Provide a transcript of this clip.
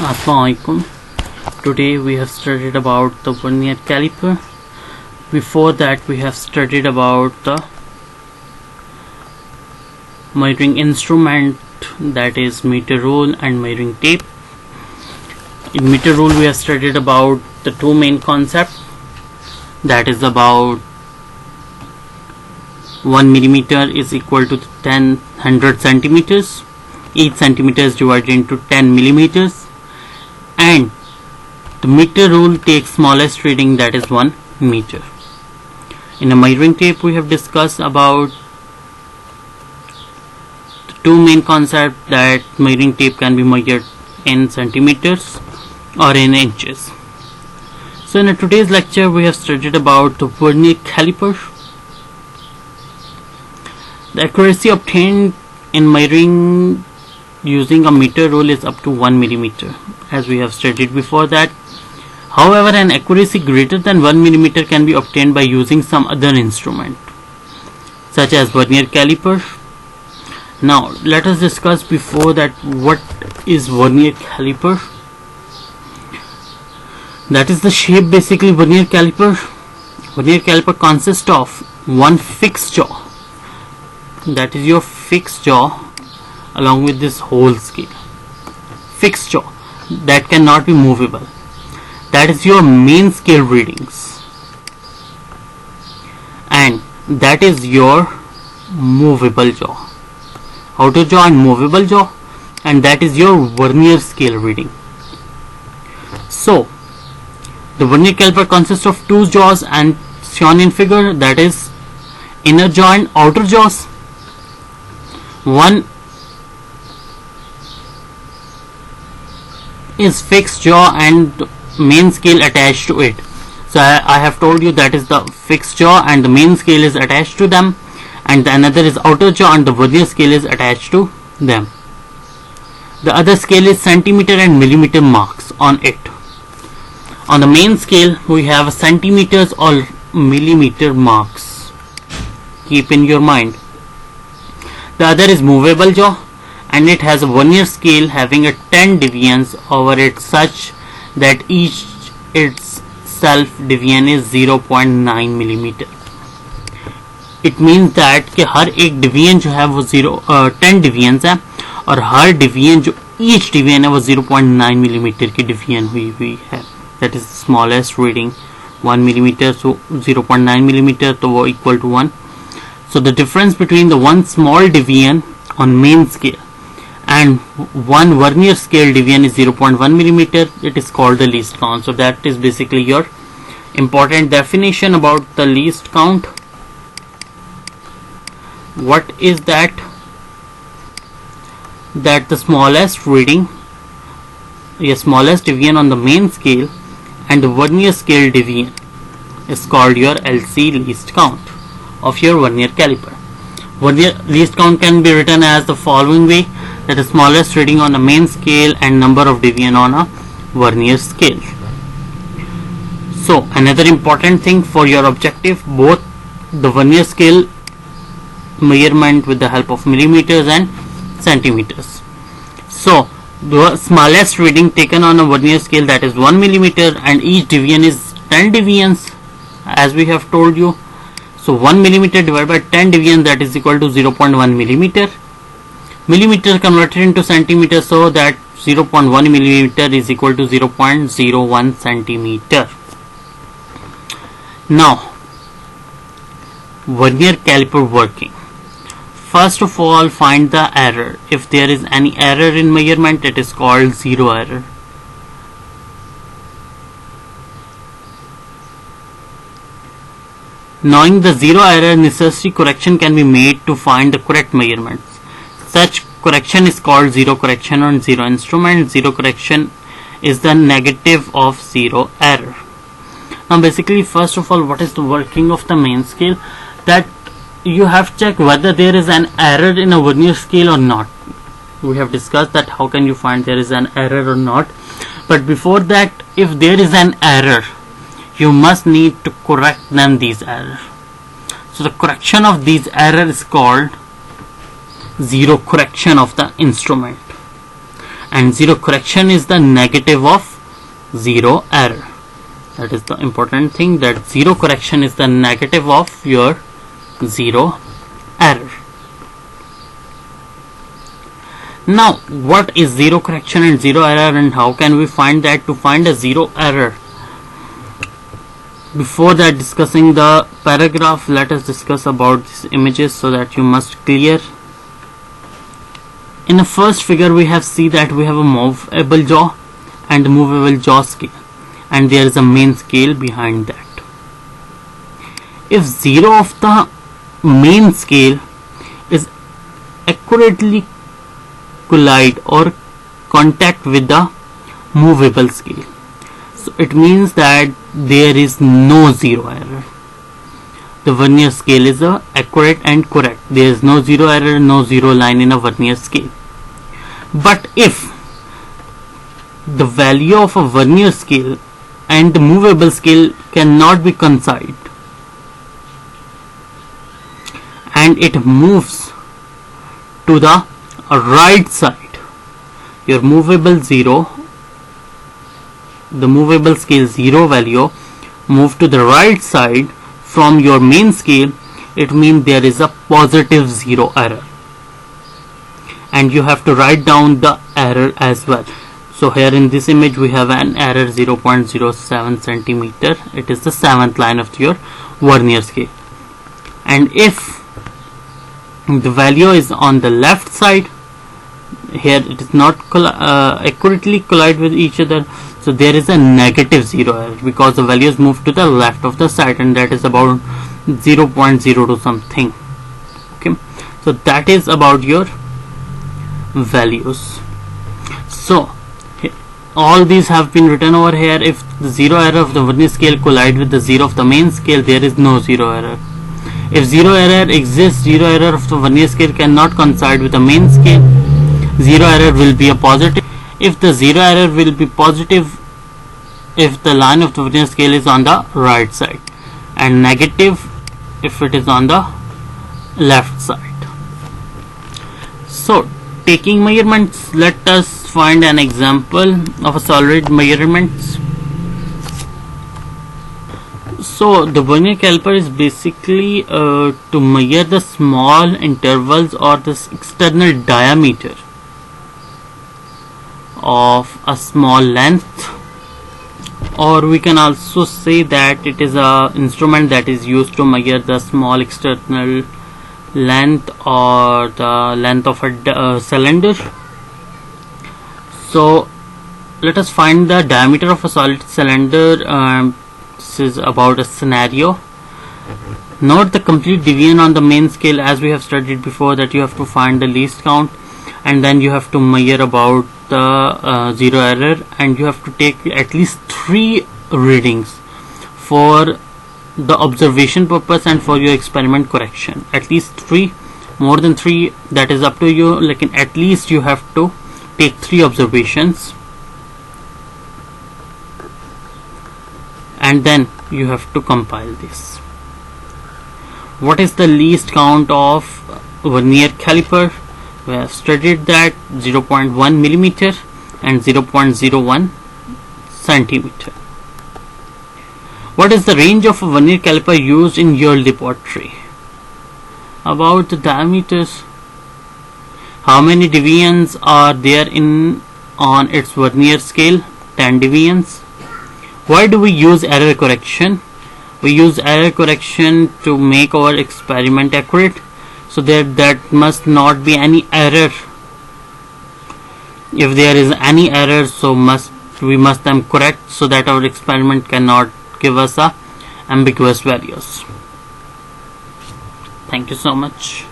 Assalamualaikum. Today we have studied about the vernier caliper. Before that we have studied about the measuring instrument, that is meter rule and measuring tape. In meter rule we have studied about the two main concepts, that is about 1 millimeter is equal to 100 centimeters. Each centimeter is divided into 10 millimeters, and the meter rule takes smallest reading, that is 1 meter. In a measuring tape we have discussed about the two main concepts, that measuring tape can be measured in centimeters or in inches. So in today's lecture we have studied about the vernier caliper. The accuracy obtained in measuring using a meter rule is up to 1 millimeter, as we have studied before that. However, an accuracy greater than 1 millimeter can be obtained by using some other instrument, such as vernier caliper. Now, let us discuss before that what is vernier caliper. That is the shape basically vernier caliper. Vernier caliper consists of one fixed jaw, that is your fixed jaw, along with this whole scale. Fixed jaw that cannot be movable, that is your main scale readings, and that is your movable jaw, outer jaw and movable jaw, and that is your vernier scale reading. So the vernier caliper consists of two jaws and shown in figure, that is inner jaw and outer jaws. One is fixed jaw and main scale attached to it. So I have told you that is the fixed jaw and the main scale is attached to them, and the another is outer jaw and the vernier scale is attached to them. The other scale is centimeter and millimeter marks on it. On the main scale we have centimeters or millimeter marks. Keep in your mind. The other is movable jaw, and it has a vernier scale having a 10 deviance over it, such that each its self deviation is 0.9 millimeter. It means that कि हर एक division जो है वो 10 divisions है, और हर division जो each division है वो 0.9 मिलीमीटर की डिवीजन हुई है. That is smallest reading 1 millimeter, so 0.9 millimeter, तो वो equal to 1. So the difference between the one small deviation on main scale and one vernier scale deviation is 0.1 millimeter. It is called the least count. So that is basically your important definition about the least count. What is that? That the smallest reading, the smallest deviation on the main scale and the vernier scale deviation is called your LC least count of your vernier caliper. Vernier least count can be written as the following way, that the smallest reading on a main scale and number of deviation on a vernier scale. So another important thing for your objective, both the vernier scale measurement with the help of millimeters and centimeters. So the smallest reading taken on a vernier scale, that is 1 millimeter, and each deviation is 10 deviations, as we have told you. So 1 millimeter divided by 10 deviations, that is equal to 0.1 millimeter. Millimeter converted into centimeter, so that 0.1 millimeter is equal to 0.01 centimeter. Now, vernier caliper working. First of all, find the error. If there is any error in measurement, it is called zero error. Knowing the zero error, necessary correction can be made to find the correct measurements. Such correction is called zero correction on zero instrument. Zero correction is the negative of zero error. Now basically, first of all, what is the working of the main scale? That you have to check whether there is an error in a vernier scale or not. We have discussed that how can you find there is an error or not. But before that, if there is an error, you must need to correct them, these errors. So the correction of these errors is called zero correction of the instrument. and zero correction is the negative of zero error. That is the important thing, that zero correction is the negative of your zero error. Now, what is zero correction and zero error, and how can we find that? To find a zero error, before that discussing the paragraph, let us discuss about these images so that you must clear. In the first figure we have see that we have a movable jaw and movable jaw scale, and there is a main scale behind that. If zero of the main scale is accurately collide or contact with the movable scale, so it means that there is no zero error. The vernier scale is accurate and correct. There is no zero error, no zero line in a vernier scale. But if the value of a vernier scale and the movable scale cannot be coincided, and it moves to the right side, your movable zero, the movable scale zero value move to the right side from your main scale, it means there is a positive zero error, and you have to write down the error as well. So here in this image we have an error 0.07 centimeter. It is the 7th line of your vernier scale, and if the value is on the left side, here it is not accurately collide with each other, so there is a negative zero error because the values move to the left of the side, and that is about 0.02 something. Okay, so that is about your values. So all these have been written over here. If the zero error of the vernier scale collide with the zero of the main scale, there is no zero error. If zero error exists, zero error of the vernier scale cannot coincide with the main scale, zero error will be a positive. If the zero error will be positive if the line of the vernier scale is on the right side, and negative if it is on the left side. So taking measurements, let us find an example of a solid measurements. So the vernier caliper is basically to measure the small intervals or this external diameter of a small length, or we can also say that it is a instrument that is used to measure the small external length or the length of a cylinder. So let us find the diameter of a solid cylinder. This is about a scenario. Note the complete deviation on the main scale, as we have studied before, that you have to find the least count, and then you have to measure about the zero error, and you have to take at least 3 readings for the observation purpose and for your experiment correction. At least 3, more than 3, that is up to you. Like at least you have to take 3 observations, and then you have to compile this. What is the least count of vernier caliper? We have studied that 0.1 millimeter and 0.01 centimeter. What is the range of a vernier caliper used in your laboratory? About the diameters. How many deviations are there on its vernier scale? 10 deviations. Why do we use error correction? We use error correction to make our experiment accurate, so that must not be any error. If there is any error, so we must them correct, so that our experiment cannot give us ambiguous values. Thank you so much.